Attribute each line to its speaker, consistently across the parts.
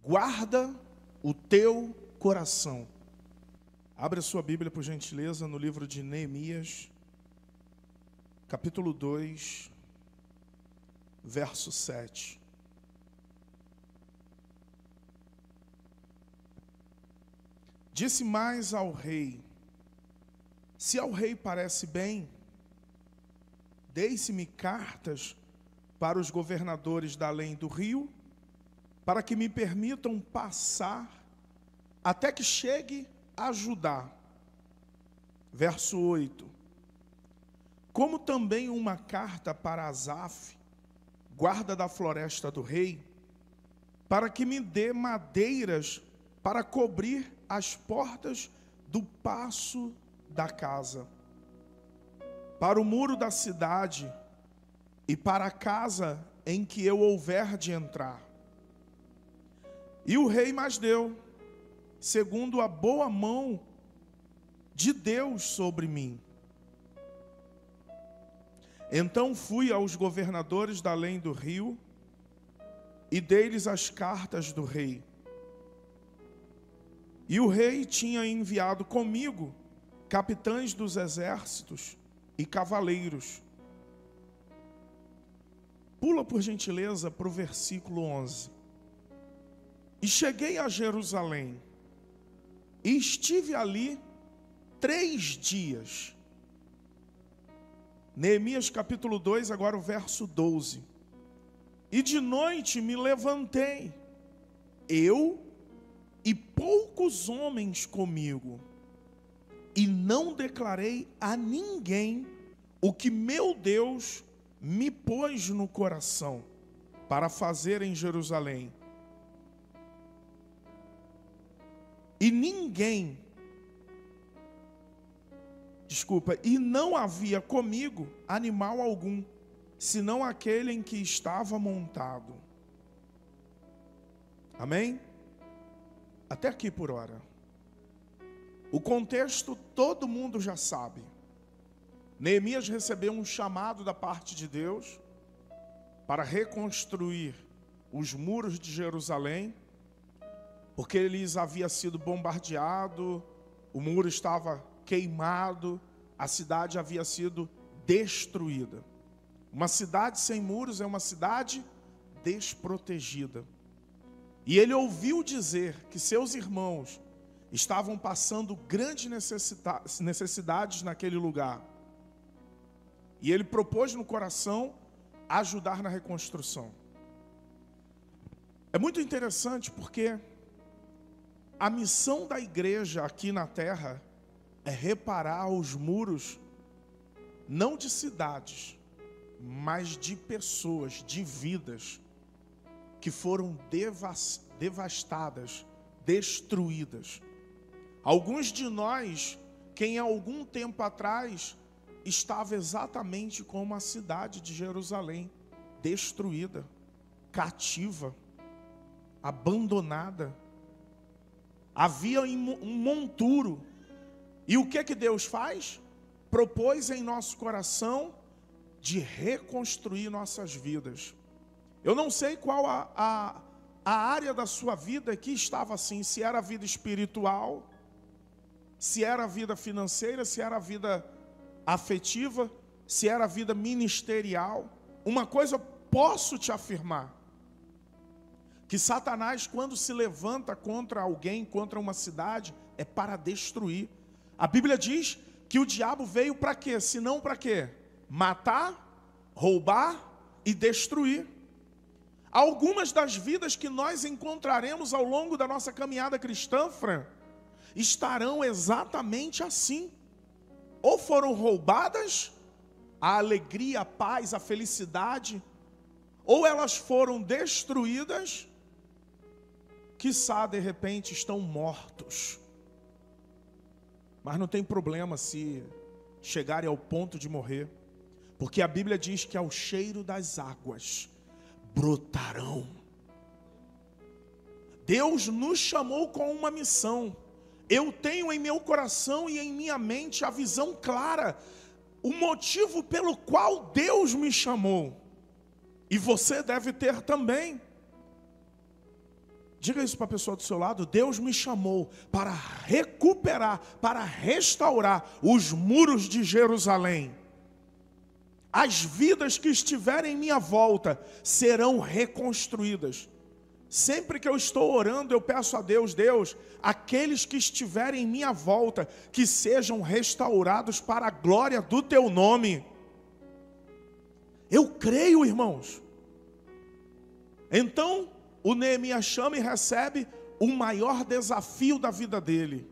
Speaker 1: Guarda o teu coração. Abre a sua Bíblia, por gentileza, no livro de Neemias, capítulo 2, verso 7. Disse mais ao rei: se ao rei parece bem, deixe-me cartas para os governadores da além do rio, para que me permitam passar até que chegue a Judá. Verso 8. Como também uma carta para Asaf, guarda da floresta do rei, para que me dê madeiras para cobrir as portas do paço da casa, para o muro da cidade e para a casa em que eu houver de entrar. E o rei mais deu, segundo a boa mão de Deus sobre mim. Então fui aos governadores da além do rio e dei-lhes as cartas do rei. E o rei tinha enviado comigo capitães dos exércitos e cavaleiros. Pula, por gentileza, para o versículo 11. E cheguei a Jerusalém, e estive ali 3 dias. Neemias capítulo 2, agora o verso 12. E de noite me levantei, eu e poucos homens comigo, e não declarei a ninguém o que meu Deus me pôs no coração para fazer em Jerusalém. E não havia comigo animal algum, senão aquele em que estava montado. Amém? Até aqui por hora. O contexto todo mundo já sabe. Neemias recebeu um chamado da parte de Deus para reconstruir os muros de Jerusalém, porque eles haviam sido bombardeados, o muro estava queimado, a cidade havia sido destruída. Uma cidade sem muros é uma cidade desprotegida. E ele ouviu dizer que seus irmãos estavam passando grandes necessidades naquele lugar. E ele propôs no coração ajudar na reconstrução. É muito interessante porque a missão da igreja aqui na terra é reparar os muros, não de cidades, mas de pessoas, de vidas, que foram devastadas, destruídas. Alguns de nós, que em algum tempo atrás, estava exatamente como a cidade de Jerusalém, destruída, cativa, abandonada. Havia um monturo. E o que Deus faz? Propôs em nosso coração de reconstruir nossas vidas. Eu não sei qual a área da sua vida que estava assim, se era a vida espiritual, se era a vida financeira, se era a vida afetiva, se era a vida ministerial. Uma coisa eu posso te afirmar, que Satanás, quando se levanta contra alguém, contra uma cidade, é para destruir. A Bíblia diz que o diabo veio para quê? Senão para quê? Matar, roubar e destruir. Algumas das vidas que nós encontraremos ao longo da nossa caminhada cristã, Fran, estarão exatamente assim. Ou foram roubadas a alegria, a paz, a felicidade, ou elas foram destruídas, quiçá de repente estão mortos. Mas não tem problema se chegarem ao ponto de morrer, porque a Bíblia diz que ao cheiro das águas brotarão. Deus nos chamou com uma missão. Eu tenho em meu coração e em minha mente a visão clara, o motivo pelo qual Deus me chamou. E você deve ter também. Diga isso para a pessoa do seu lado. Deus me chamou para recuperar, para restaurar os muros de Jerusalém. As vidas que estiverem em minha volta serão reconstruídas. Sempre que eu estou orando, eu peço a Deus, Deus, aqueles que estiverem em minha volta, que sejam restaurados para a glória do teu nome. Eu creio, irmãos. Então, o Neemias chama e recebe o maior desafio da vida dele.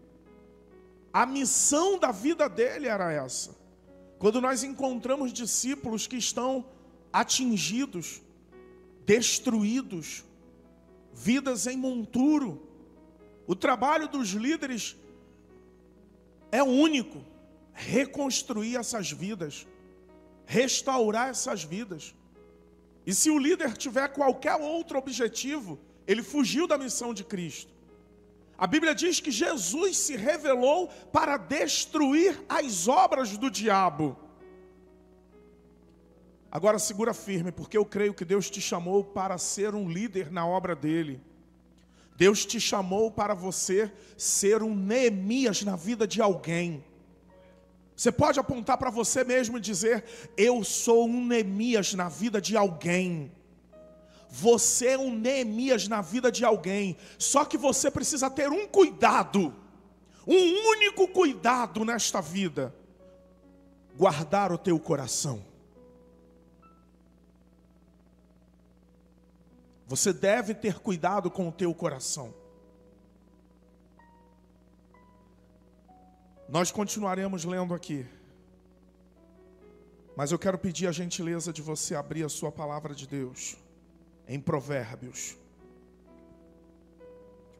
Speaker 1: A missão da vida dele era essa. Quando nós encontramos discípulos que estão atingidos, destruídos, vidas em monturo, o trabalho dos líderes é único: reconstruir essas vidas, restaurar essas vidas. E se o líder tiver qualquer outro objetivo, ele fugiu da missão de Cristo. A Bíblia diz que Jesus se revelou para destruir as obras do diabo. Agora segura firme, porque eu creio que Deus te chamou para ser um líder na obra dele. Deus te chamou para você ser um Neemias na vida de alguém. Você pode apontar para você mesmo e dizer: eu sou um Neemias na vida de alguém. Você é um Neemias na vida de alguém. Só que você precisa ter um cuidado, um único cuidado nesta vida: guardar o teu coração. Você deve ter cuidado com o teu coração. Nós continuaremos lendo aqui, mas eu quero pedir a gentileza de você abrir a sua palavra de Deus em Provérbios.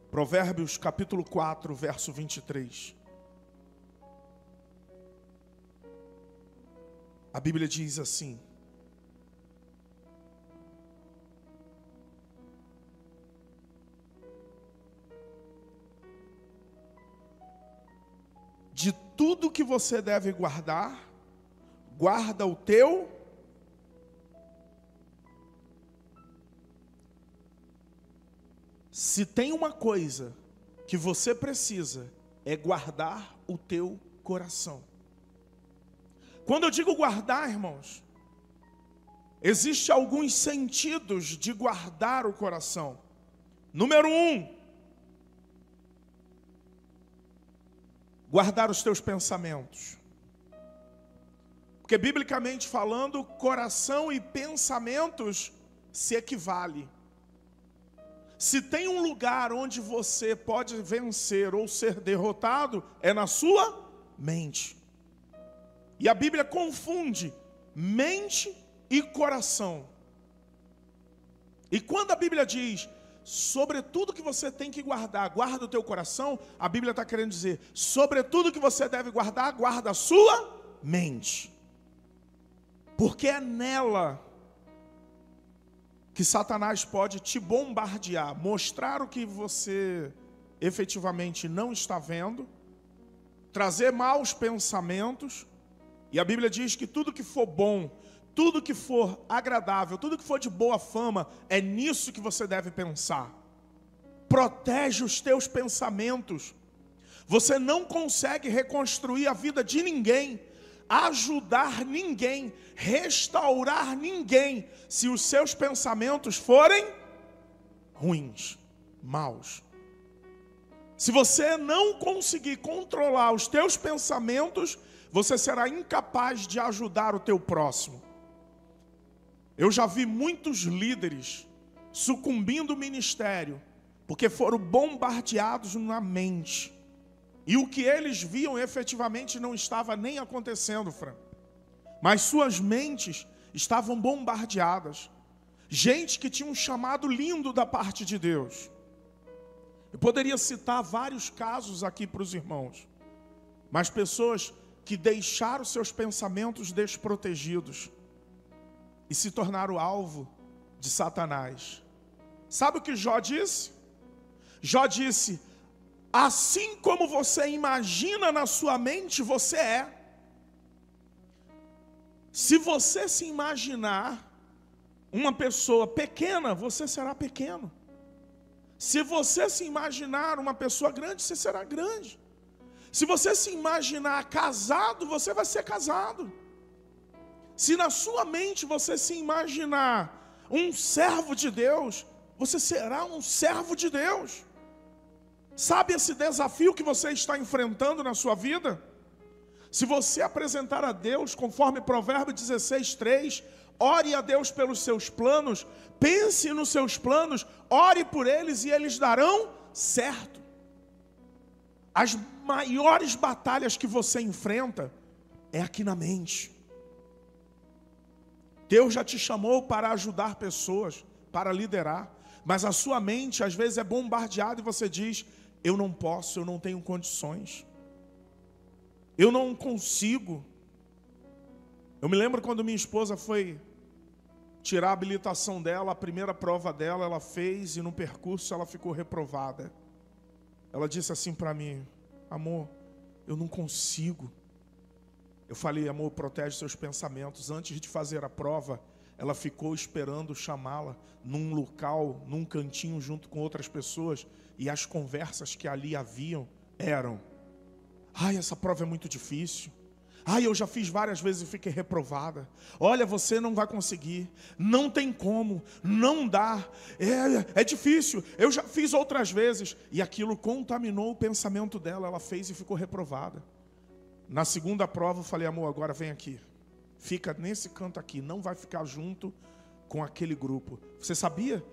Speaker 1: Provérbios capítulo 4, verso 23. A Bíblia diz assim: de tudo que você deve guardar, guarda o teu. Se tem uma coisa que você precisa, é guardar o teu coração. Quando eu digo guardar, irmãos, existem alguns sentidos de guardar o coração. Número 1, guardar os teus pensamentos. Porque biblicamente falando, coração e pensamentos se equivalem. Se tem um lugar onde você pode vencer ou ser derrotado, é na sua mente. E a Bíblia confunde mente e coração. E quando a Bíblia diz: sobretudo que você tem que guardar, guarda o teu coração, a Bíblia está querendo dizer: sobretudo que você deve guardar, guarda a sua mente. Porque é nela que Satanás pode te bombardear, mostrar o que você efetivamente não está vendo, trazer maus pensamentos. E a Bíblia diz que tudo que for bom, tudo que for agradável, tudo que for de boa fama, é nisso que você deve pensar. Protege os teus pensamentos. Você não consegue reconstruir a vida de ninguém, ajudar ninguém, restaurar ninguém, se os seus pensamentos forem ruins, maus. Se você não conseguir controlar os teus pensamentos, você será incapaz de ajudar o teu próximo. Eu já vi muitos líderes sucumbindo ao ministério, porque foram bombardeados na mente. E o que eles viam efetivamente não estava nem acontecendo, Fran. Mas suas mentes estavam bombardeadas. Gente que tinha um chamado lindo da parte de Deus. Eu poderia citar vários casos aqui para os irmãos. Mas pessoas que deixaram seus pensamentos desprotegidos e se tornaram alvo de Satanás. Sabe o que Jó disse? Jó disse: assim como você imagina na sua mente, você é. Se você se imaginar uma pessoa pequena, você será pequeno. Se você se imaginar uma pessoa grande, você será grande. Se você se imaginar casado, você vai ser casado. Se na sua mente você se imaginar um servo de Deus, você será um servo de Deus. Sabe esse desafio que você está enfrentando na sua vida? Se você apresentar a Deus, conforme Provérbios 16:3, ore a Deus pelos seus planos, pense nos seus planos, ore por eles e eles darão certo. As maiores batalhas que você enfrenta é aqui na mente. Deus já te chamou para ajudar pessoas, para liderar, mas a sua mente às vezes é bombardeada e você diz: eu não posso, eu não tenho condições, eu não consigo. Eu me lembro quando minha esposa foi tirar a habilitação dela, a primeira prova dela ela fez e no percurso ela ficou reprovada. Ela disse assim para mim: amor, eu não consigo. Eu falei: amor, protege seus pensamentos. Antes de fazer a prova, ela ficou esperando chamá-la num local, num cantinho junto com outras pessoas, e as conversas que ali haviam eram: ai, essa prova é muito difícil. Ai, eu já fiz várias vezes e fiquei reprovada. Olha, você não vai conseguir. Não tem como. Não dá. É difícil. Eu já fiz outras vezes. E aquilo contaminou o pensamento dela. Ela fez e ficou reprovada. Na segunda prova eu falei: amor, agora vem aqui. Fica nesse canto aqui. Não vai ficar junto com aquele grupo. Você sabia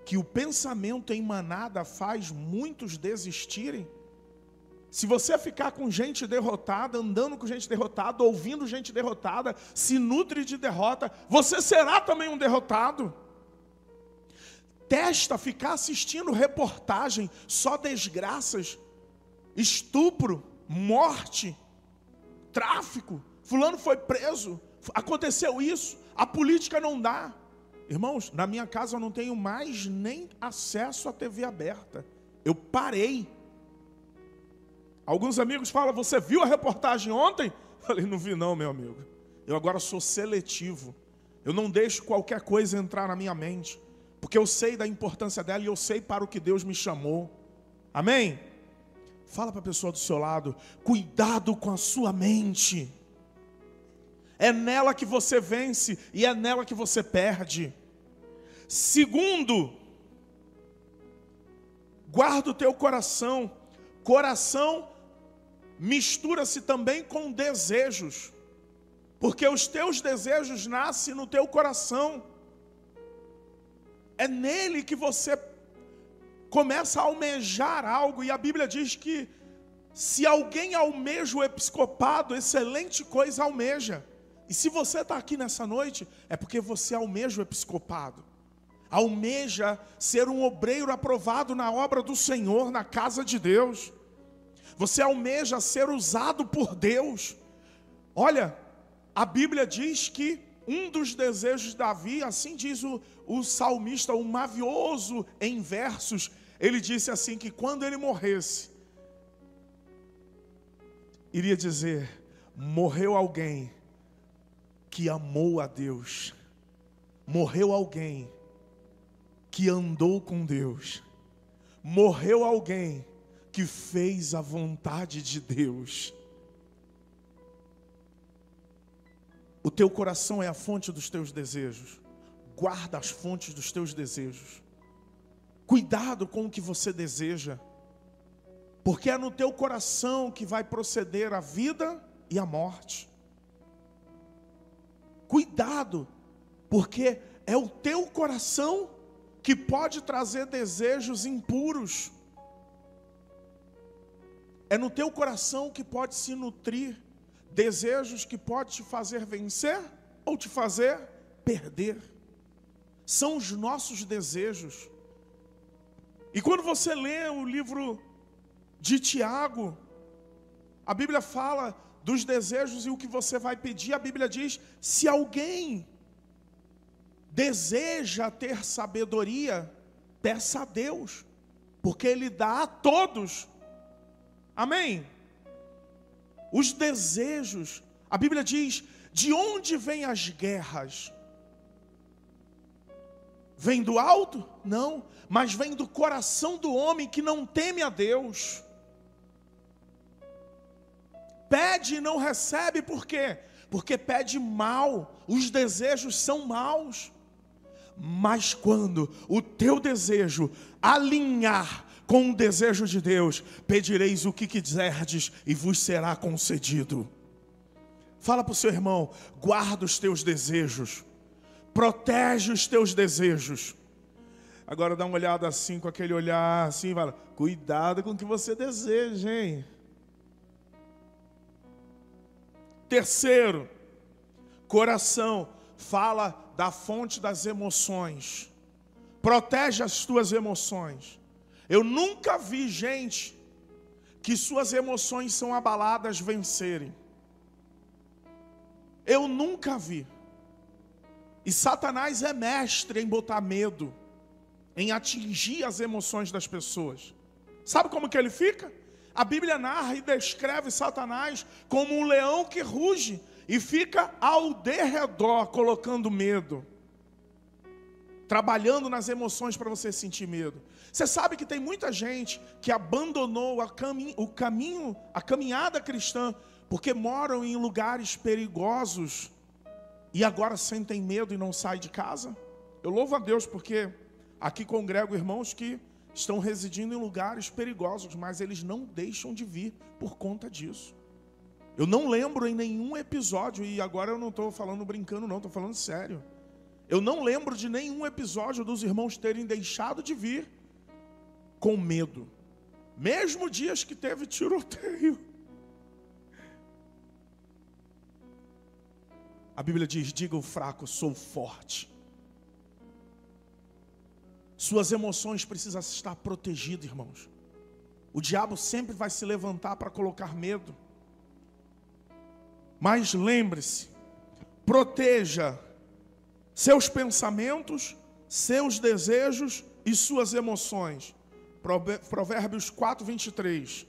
Speaker 1: que o pensamento em manada faz muitos desistirem? Se você ficar com gente derrotada, andando com gente derrotada, ouvindo gente derrotada, se nutre de derrota, você será também um derrotado. Testa ficar assistindo reportagem, só desgraças, estupro, morte, tráfico, fulano foi preso, aconteceu isso, a política não dá. Irmãos, na minha casa eu não tenho mais nem acesso à TV aberta. Eu parei. Alguns amigos falam: você viu a reportagem ontem? Eu falei: não vi não, meu amigo. Eu agora sou seletivo. Eu não deixo qualquer coisa entrar na minha mente, porque eu sei da importância dela e eu sei para o que Deus me chamou. Amém? Fala para a pessoa do seu lado: cuidado com a sua mente. É nela que você vence e é nela que você perde. Segundo, guarda o teu coração. Coração mistura-se também com desejos, porque os teus desejos nascem no teu coração. É nele que você começa a almejar algo, e a Bíblia diz que se alguém almeja o episcopado, excelente coisa almeja. E se você está aqui nessa noite, é porque você almeja o episcopado, almeja ser um obreiro aprovado na obra do Senhor, na casa de Deus. Você almeja ser usado por Deus. Olha, a Bíblia diz que um dos desejos de Davi, assim diz o salmista, o mavioso em versos, ele disse assim que quando ele morresse, iria dizer: morreu alguém que amou a Deus, morreu alguém que andou com Deus, morreu alguém que fez a vontade de Deus. O teu coração é a fonte dos teus desejos. Guarda as fontes dos teus desejos. Cuidado com o que você deseja, porque é no teu coração que vai proceder a vida e a morte. Cuidado, porque é o teu coração que pode trazer desejos impuros. É no teu coração que pode se nutrir desejos que pode te fazer vencer ou te fazer perder. São os nossos desejos. E quando você lê o livro de Tiago, a Bíblia fala dos desejos e o que você vai pedir. A Bíblia diz: se alguém deseja ter sabedoria, peça a Deus, porque Ele dá a todos. Amém? Os desejos, a Bíblia diz: de onde vêm as guerras? Vem do alto? Não, mas vem do coração do homem que não teme a Deus. Pede e não recebe, por quê? Porque pede mal, os desejos são maus. Mas quando o teu desejo alinhar com o desejo de Deus, pedireis o que quiserdes e vos será concedido. Fala para o seu irmão, guarda os teus desejos, protege os teus desejos. Agora dá uma olhada assim, com aquele olhar assim, fala, cuidado com o que você deseja, hein? Terceiro, coração fala da fonte das emoções. Protege as tuas emoções. Eu nunca vi gente que suas emoções são abaladas vencerem. Eu nunca vi. E Satanás é mestre em botar medo, em atingir as emoções das pessoas. Sabe como que ele fica? A Bíblia narra e descreve Satanás como um leão que ruge e fica ao derredor colocando medo, trabalhando nas emoções para você sentir medo. Você sabe que tem muita gente que abandonou a caminhada cristã porque moram em lugares perigosos e agora sentem medo e não saem de casa? Eu louvo a Deus porque aqui congrego irmãos que estão residindo em lugares perigosos, mas eles não deixam de vir por conta disso. Eu não lembro em nenhum episódio, e agora eu não estou falando brincando não, estou falando sério. Eu não lembro de nenhum episódio dos irmãos terem deixado de vir com medo. Mesmo dias que teve tiroteio. A Bíblia diz, diga o fraco, sou forte. Suas emoções precisam estar protegidas, irmãos. O diabo sempre vai se levantar para colocar medo. Mas lembre-se, proteja seus pensamentos, seus desejos e suas emoções. Provérbios 4, 23.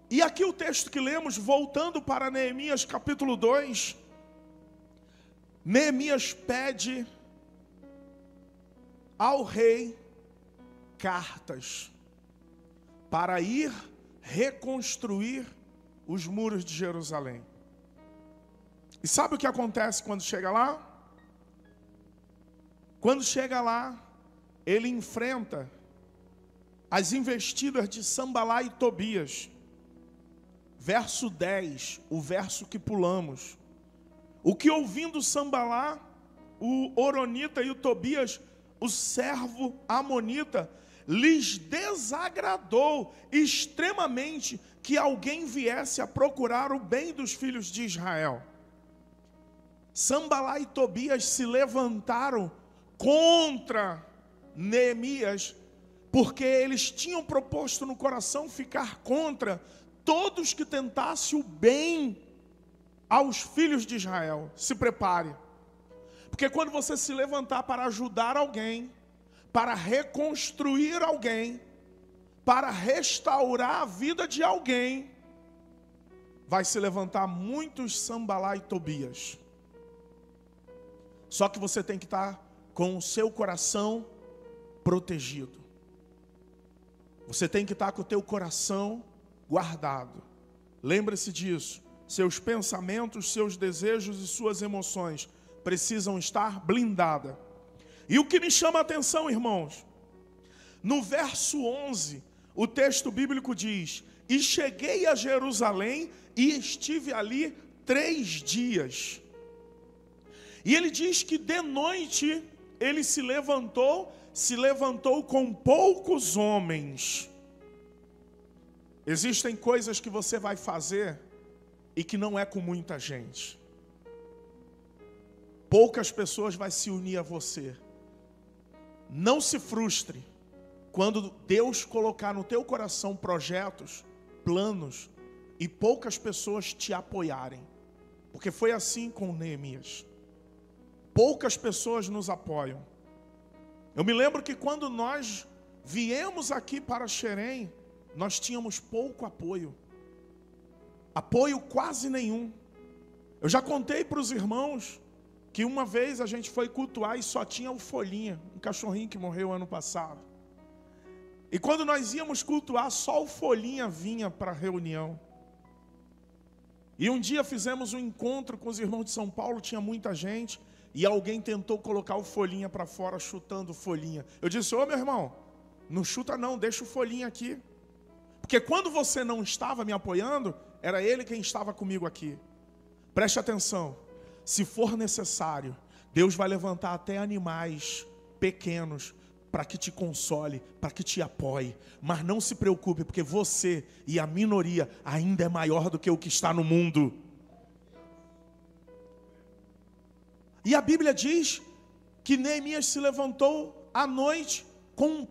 Speaker 1: E aqui o texto que lemos, voltando para Neemias capítulo 2, Neemias pede ao rei cartas para ir reconstruir os muros de Jerusalém. E sabe o que acontece quando chega lá? Quando chega lá, ele enfrenta as investidas de Sambalá e Tobias. Verso 10, o verso que pulamos. O que ouvindo Sambalá, o Horonita e o Tobias, o servo amonita, lhes desagradou extremamente que alguém viesse a procurar o bem dos filhos de Israel. Sambalá e Tobias se levantaram contra Neemias, porque eles tinham proposto no coração ficar contra todos que tentassem o bem aos filhos de Israel. Se prepare. Porque quando você se levantar para ajudar alguém, para reconstruir alguém, para restaurar a vida de alguém, vai se levantar muitos Sambalá e Tobias. Só que você tem que estar com o seu coração protegido. Você tem que estar com o teu coração guardado. Lembre-se disso. Seus pensamentos, seus desejos e suas emoções precisam estar blindadas. E o que me chama a atenção, irmãos, no verso 11, o texto bíblico diz: e cheguei a Jerusalém e estive ali 3 dias. E ele diz que de noite ele se levantou com poucos homens. Existem coisas que você vai fazer e que não é com muita gente. Poucas pessoas vão se unir a você. Não se frustre quando Deus colocar no teu coração projetos, planos, e poucas pessoas te apoiarem. Porque foi assim com Neemias. Poucas pessoas nos apoiam. Eu me lembro que quando nós viemos aqui para Xerém, nós tínhamos pouco apoio. Apoio quase nenhum. Eu já contei para os irmãos que uma vez a gente foi cultuar e só tinha o Folhinha, um cachorrinho que morreu ano passado. E quando nós íamos cultuar, só o Folhinha vinha para a reunião. E um dia fizemos um encontro com os irmãos de São Paulo, tinha muita gente, e alguém tentou colocar o Folhinha para fora, chutando o Folhinha. Eu disse: ô meu irmão, não chuta não, deixa o Folhinha aqui. Porque quando você não estava me apoiando, era ele quem estava comigo aqui. Preste atenção, se for necessário, Deus vai levantar até animais pequenos para que te console, para que te apoie. Mas não se preocupe, porque você e a minoria ainda é maior do que o que está no mundo. E a Bíblia diz que Neemias se levantou à noite com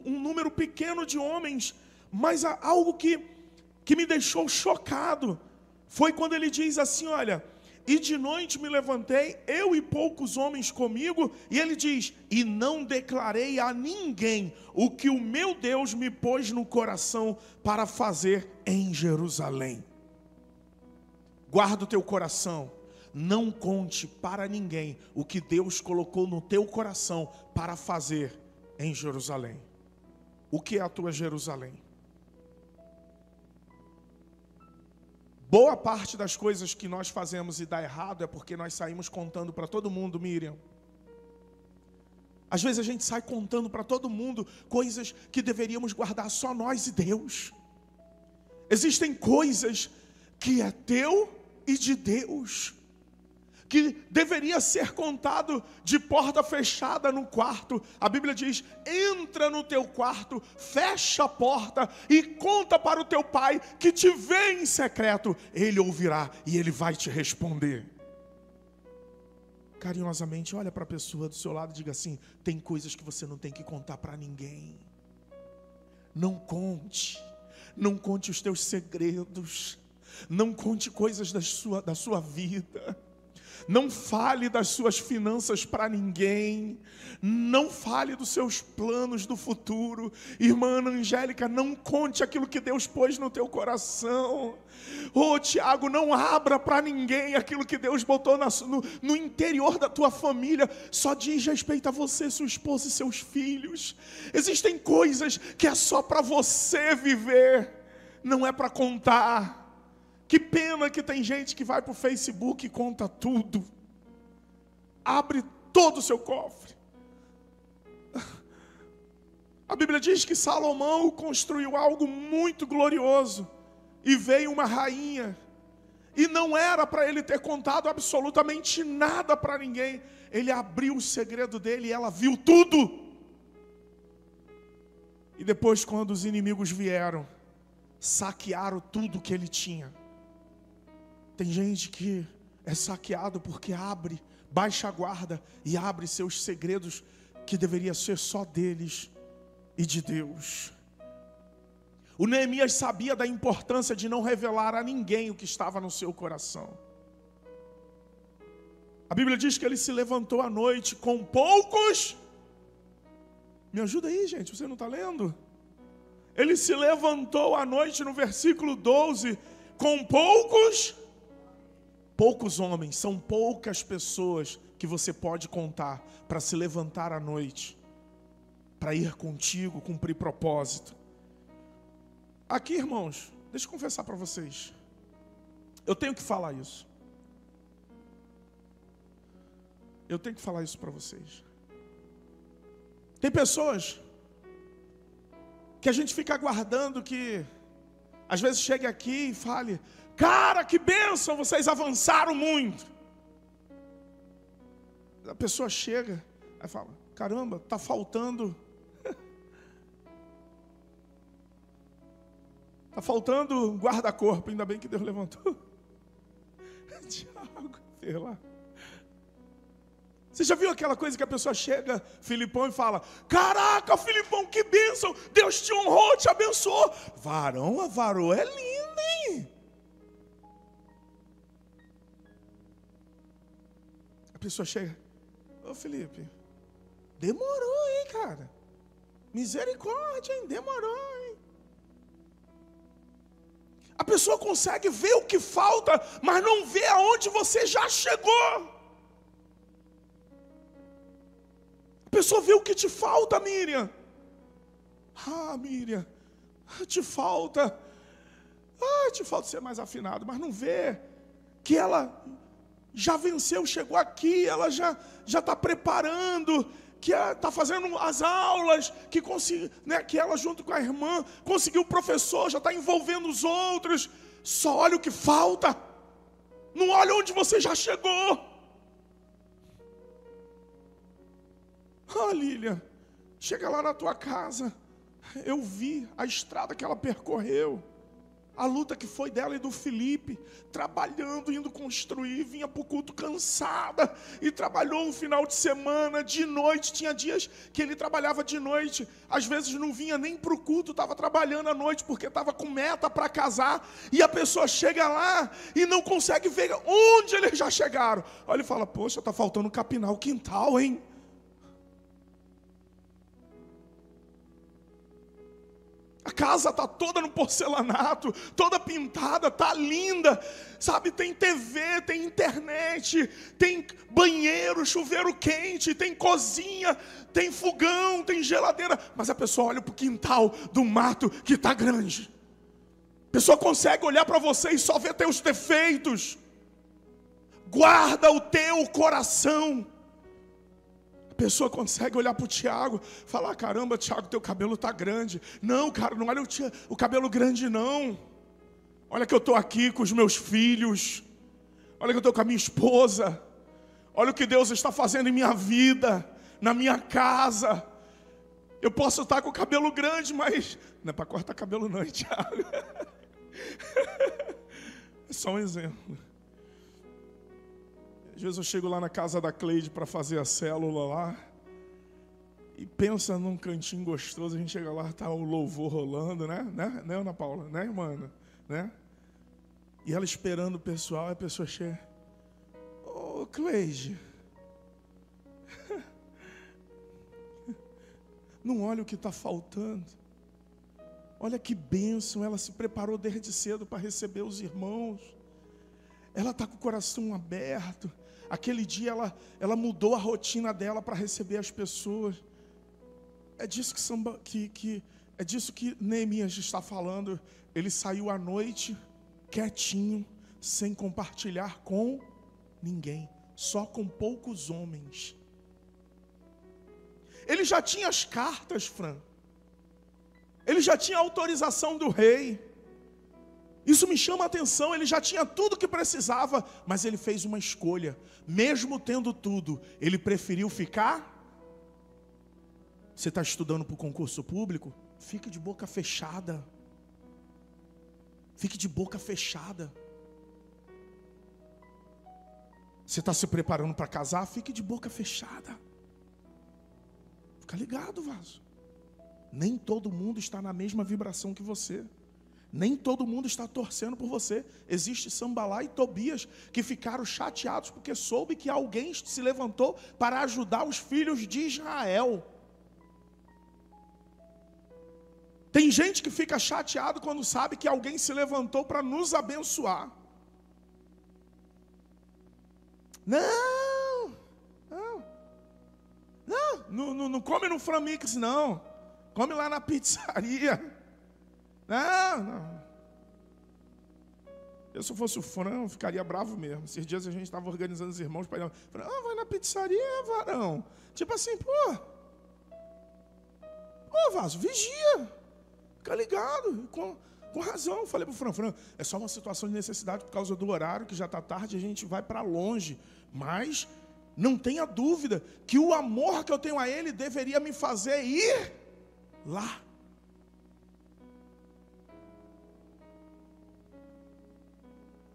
Speaker 1: um número pequeno de homens, mas algo que me deixou chocado foi quando ele diz assim, olha: e de noite me levantei, eu e poucos homens comigo, e ele diz: e não declarei a ninguém o que o meu Deus me pôs no coração para fazer em Jerusalém. Guarda o teu coração, não conte para ninguém o que Deus colocou no teu coração para fazer em Jerusalém. O que é a tua Jerusalém? Boa parte das coisas que nós fazemos e dá errado é porque nós saímos contando para todo mundo, Miriam. Às vezes a gente sai contando para todo mundo coisas que deveríamos guardar só nós e Deus. Existem coisas que é teu e de Deus, que deveria ser contado de porta fechada no quarto. A Bíblia diz: entra no teu quarto, fecha a porta e conta para o teu pai que te vê em secreto. Ele ouvirá e ele vai te responder. Carinhosamente, olha para a pessoa do seu lado e diga assim: tem coisas que você não tem que contar para ninguém. Não conte os teus segredos, não conte coisas da sua vida. Não fale das suas finanças para ninguém. Não fale dos seus planos do futuro. Irmã Ana Angélica, não conte aquilo que Deus pôs no teu coração. Ô Tiago, não abra para ninguém aquilo que Deus botou no interior da tua família. Só diz respeito a você, sua esposa e seus filhos. Existem coisas que é só para você viver, não é para contar. Que pena que tem gente que vai para o Facebook e conta tudo. Abre todo o seu cofre. A Bíblia diz que Salomão construiu algo muito glorioso. E veio uma rainha. E não era para ele ter contado absolutamente nada para ninguém. Ele abriu o segredo dele e ela viu tudo. E depois, quando os inimigos vieram, saquearam tudo que ele tinha. Tem gente que é saqueado porque baixa a guarda e abre seus segredos que deveria ser só deles e de Deus. O Neemias sabia da importância de não revelar a ninguém o que estava no seu coração. A Bíblia diz que ele se levantou à noite com poucos. Me ajuda aí, gente, você não está lendo? Ele se levantou à noite, no versículo 12, com poucos homens. São poucas pessoas que você pode contar para se levantar à noite, para ir contigo, cumprir propósito. Aqui, irmãos, deixa eu confessar para vocês. Eu tenho que falar isso. Eu tenho que falar isso para vocês. Tem pessoas que a gente fica aguardando que às vezes chegue aqui e fale: cara, que bênção, vocês avançaram muito. A pessoa chega e fala: caramba, está faltando. Está faltando guarda-corpo, ainda bem que Deus levantou. Tiago, sei lá. Você já viu aquela coisa que a pessoa chega, Filipão, e fala: caraca, Filipão, que bênção, Deus te honrou, te abençoou. Varão, a varoa é linda, hein? A pessoa chega: ô Felipe, demorou, hein, cara? Misericórdia, hein? Demorou, hein? A pessoa consegue ver o que falta, mas não vê aonde você já chegou. pessoa vê o que te falta, Miriam. Miriam, te falta ser mais afinado, mas não vê que ela já venceu, chegou aqui, ela já está preparando, que está fazendo as aulas, que ela junto com a irmã conseguiu o professor, já está envolvendo os outros. Só olha o que falta, não olha onde você já chegou. Lília, chega lá na tua casa, eu vi a estrada que ela percorreu, a luta que foi dela e do Felipe, trabalhando, indo construir, vinha para o culto cansada, e trabalhou um final de semana, de noite, tinha dias que ele trabalhava de noite, às vezes não vinha nem para o culto, estava trabalhando à noite, porque estava com meta para casar, e a pessoa chega lá, e não consegue ver onde eles já chegaram. Olha e fala, poxa, está faltando capinar o quintal, hein? A casa está toda no porcelanato, toda pintada, está linda, sabe? Tem TV, tem internet, tem banheiro, chuveiro quente, tem cozinha, tem fogão, tem geladeira. Mas a pessoa olha para o quintal do mato que está grande. A pessoa consegue olhar para você e só ver teus defeitos. Guarda o teu coração. A pessoa consegue olhar para o Tiago e falar, caramba, Tiago, teu cabelo está grande. Não, cara, não olha o cabelo grande, não. Olha que eu estou aqui com os meus filhos. Olha que eu estou com a minha esposa. Olha o que Deus está fazendo em minha vida, na minha casa. Eu posso estar com o cabelo grande, mas não é para cortar cabelo não, hein, Tiago? É só um exemplo. Às vezes eu chego lá na casa da Cleide para fazer a célula lá, e pensa num cantinho gostoso, a gente chega lá, está o louvor rolando, né, Ana Paula, né, irmã, né? E ela esperando o pessoal, e a pessoa chega, ô Cleide, não olha o que está faltando, olha que bênção, ela se preparou desde cedo para receber os irmãos, ela está com o coração aberto. Aquele dia ela mudou a rotina dela para receber as pessoas. É disso é disso que Neemias está falando. Ele saiu à noite, quietinho, sem compartilhar com ninguém, só com poucos homens. Ele já tinha as cartas, Fran. Ele já tinha a autorização do rei. Isso me chama a atenção, ele já tinha tudo o que precisava, mas ele fez uma escolha. Mesmo tendo tudo, ele preferiu ficar. Você está estudando para o concurso público? Fique de boca fechada. Fique de boca fechada. Você está se preparando para casar? Fique de boca fechada. Fica ligado, vaso. Nem todo mundo está na mesma vibração que você. Nem todo mundo está torcendo por você. Existe Sambalá e Tobias que ficaram chateados porque soube que alguém se levantou para ajudar os filhos de Israel. Tem gente que fica chateado quando sabe que alguém se levantou para nos abençoar. Não come no Framix, não. Come lá na pizzaria. Não. Eu, se eu fosse o Fran, eu ficaria bravo mesmo. Esses dias a gente estava organizando os irmãos para ir. Vai na pizzaria, varão. Tipo assim, pô, Vaso, vigia. Fica ligado. Com razão. Falei para o Fran, é só uma situação de necessidade por causa do horário, que já está tarde, a gente vai para longe. Mas não tenha dúvida que o amor que eu tenho a ele deveria me fazer ir lá.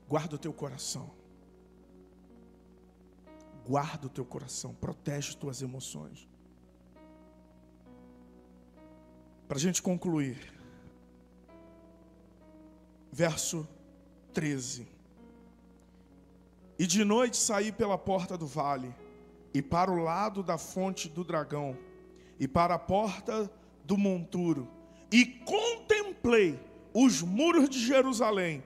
Speaker 1: Guarda o teu coração. Guarda o teu coração. Protege as tuas emoções. Para a gente concluir. Verso 13. E de noite saí pela porta do vale, e para o lado da fonte do dragão, e para a porta do monturo, e contemplei os muros de Jerusalém,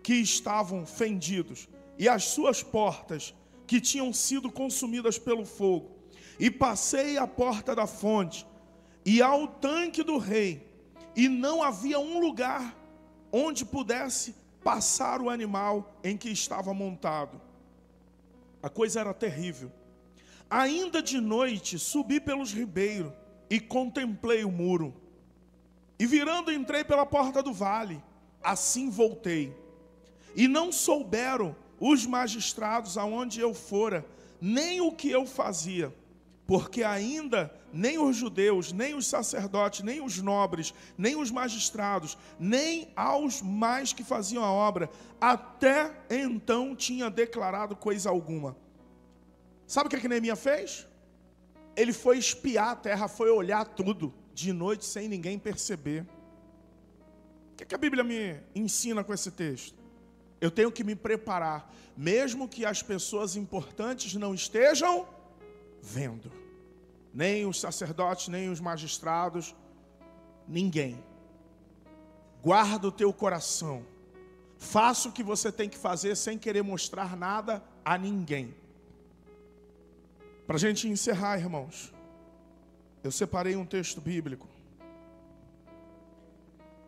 Speaker 1: que estavam fendidos, e as suas portas, que tinham sido consumidas pelo fogo. e passei à porta da fonte e ao tanque do rei, e não havia um lugar onde pudesse passar o animal em que estava montado. A coisa era terrível. Ainda de noite subi pelos ribeiros e contemplei o muro. E virando entrei pela porta do vale. Assim voltei. E não souberam os magistrados aonde eu fora, nem o que eu fazia. Porque ainda nem os judeus, nem os sacerdotes, nem os nobres, nem os magistrados, nem aos mais que faziam a obra, até então tinha declarado coisa alguma. Sabe o que Neemias fez? Ele foi espiar a terra, foi olhar tudo, de noite sem ninguém perceber. O que a Bíblia me ensina com esse texto? Eu tenho que me preparar, mesmo que as pessoas importantes não estejam vendo. Nem os sacerdotes, nem os magistrados, ninguém. Guarda o teu coração. Faça o que você tem que fazer sem querer mostrar nada a ninguém. Para a gente encerrar, irmãos, eu separei um texto bíblico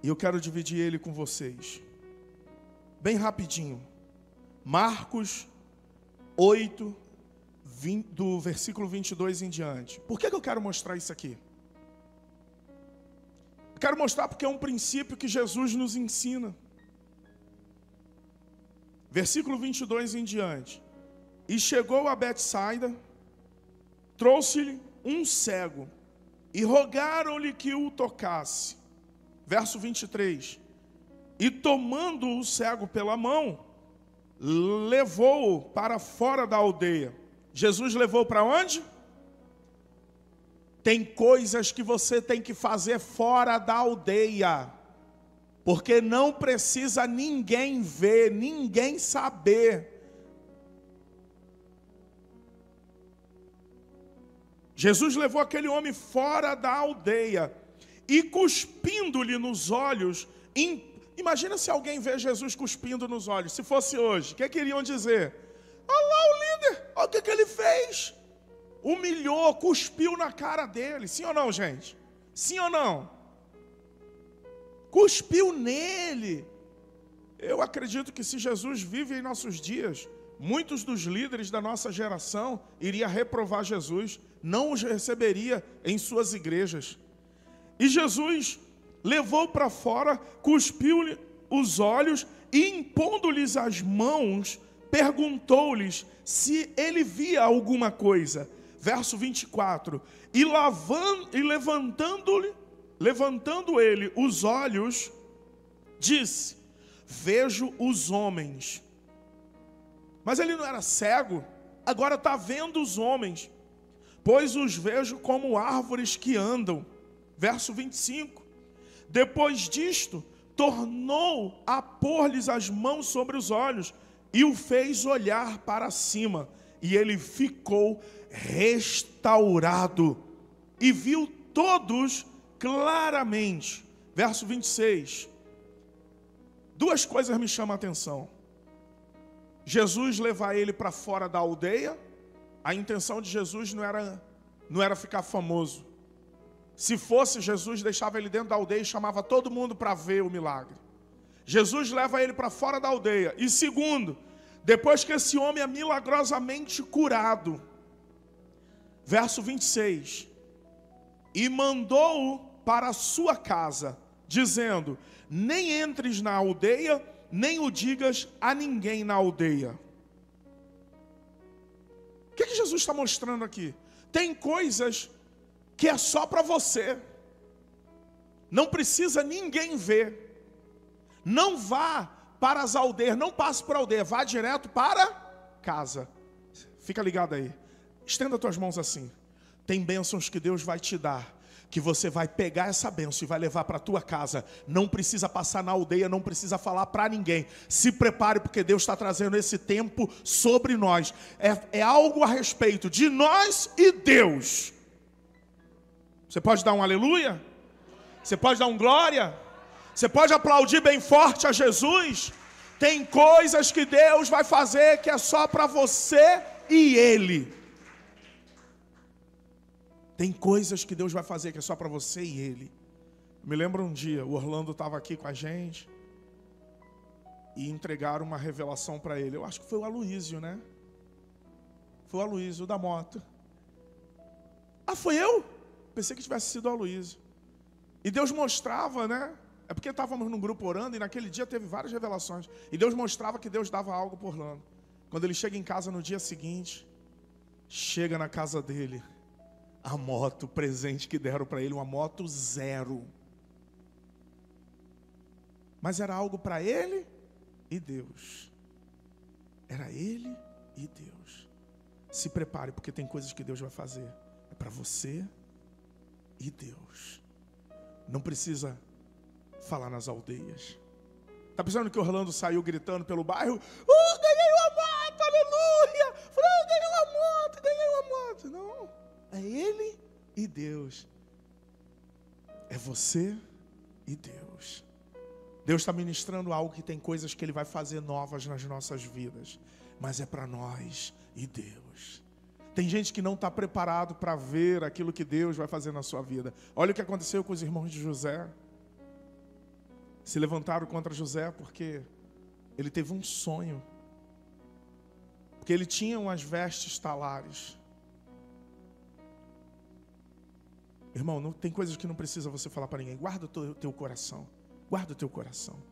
Speaker 1: e eu quero dividir ele com vocês. Bem rapidinho. Marcos 8, do versículo 22 em diante. Por que eu quero mostrar isso aqui? Eu quero mostrar porque é um princípio que Jesus nos ensina. Versículo 22 em diante. E chegou a Betsaida, trouxe-lhe um cego, e rogaram-lhe que o tocasse. Verso 23. E tomando o cego pela mão, levou-o para fora da aldeia. Jesus levou para onde? Tem coisas que você tem que fazer fora da aldeia, porque não precisa ninguém ver, ninguém saber. Jesus levou aquele homem fora da aldeia e cuspindo-lhe nos olhos. Imagina se alguém vê Jesus cuspindo nos olhos. Se fosse hoje, o que queriam dizer? Olha lá o líder, olha o que ele fez. Humilhou, cuspiu na cara dele. Sim ou não, gente? Sim ou não? Cuspiu nele. Eu acredito que se Jesus vive em nossos dias, muitos dos líderes da nossa geração iriam reprovar Jesus, não os receberia em suas igrejas. E Jesus levou para fora, cuspiu-lhe os olhos e impondo-lhes as mãos, perguntou-lhes se ele via alguma coisa. Verso 24. E levantando ele os olhos, disse: vejo os homens. Mas ele não era cego, agora está vendo os homens, pois os vejo como árvores que andam. Verso 25. Depois disto, tornou a pôr-lhes as mãos sobre os olhos e o fez olhar para cima. E ele ficou restaurado e viu todos claramente. Verso 26. Duas coisas me chamam a atenção. Jesus levar ele para fora da aldeia. A intenção de Jesus não era ficar famoso. Se fosse, Jesus deixava ele dentro da aldeia e chamava todo mundo para ver o milagre. Jesus leva ele para fora da aldeia. E segundo, depois que esse homem é milagrosamente curado, verso 26, e mandou-o para a sua casa, dizendo: nem entres na aldeia, nem o digas a ninguém na aldeia. O que Jesus está mostrando aqui? Tem coisas que é só para você, não precisa ninguém ver. Não vá para as aldeias, não passe por aldeia, vá direto para casa. Fica ligado aí, estenda tuas mãos assim. Tem bênçãos que Deus vai te dar, que você vai pegar essa bênção e vai levar para a tua casa. Não precisa passar na aldeia, não precisa falar para ninguém. Se prepare, porque Deus está trazendo esse tempo sobre nós. É algo a respeito de nós e Deus. Você pode dar um aleluia? Você pode dar um glória? Você pode aplaudir bem forte a Jesus? Tem coisas que Deus vai fazer que é só para você e Ele. Tem coisas que Deus vai fazer que é só para você e Ele. Me lembro um dia, o Orlando estava aqui com a gente e entregaram uma revelação para ele. Eu acho que foi o Aloísio, né? Foi o Aloísio da moto. Ah, foi eu? Pensei que tivesse sido o Aloísio. E Deus mostrava, né? É porque estávamos num grupo orando e naquele dia teve várias revelações. E Deus mostrava que Deus dava algo por Orlando. Quando ele chega em casa no dia seguinte, chega na casa dele, a moto, o presente que deram para ele, uma moto zero. Mas era algo para ele e Deus. Era ele e Deus. Se prepare, porque tem coisas que Deus vai fazer. É para você e Deus. Não precisa falar nas aldeias. Está pensando que Orlando saiu gritando pelo bairro? Ganhei uma moto, aleluia! Ganhei uma moto. Não, é ele e Deus. É você e Deus. Deus está ministrando algo que tem coisas que Ele vai fazer novas nas nossas vidas. Mas é para nós e Deus. Tem gente que não está preparado para ver aquilo que Deus vai fazer na sua vida. Olha o que aconteceu com os irmãos de José. Se levantaram contra José porque ele teve um sonho. Porque ele tinha umas vestes talares. Irmão, não, tem coisas que não precisa você falar para ninguém. Guarda o teu coração. Guarda o teu coração.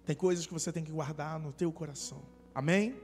Speaker 1: Tem coisas que você tem que guardar no teu coração. Amém?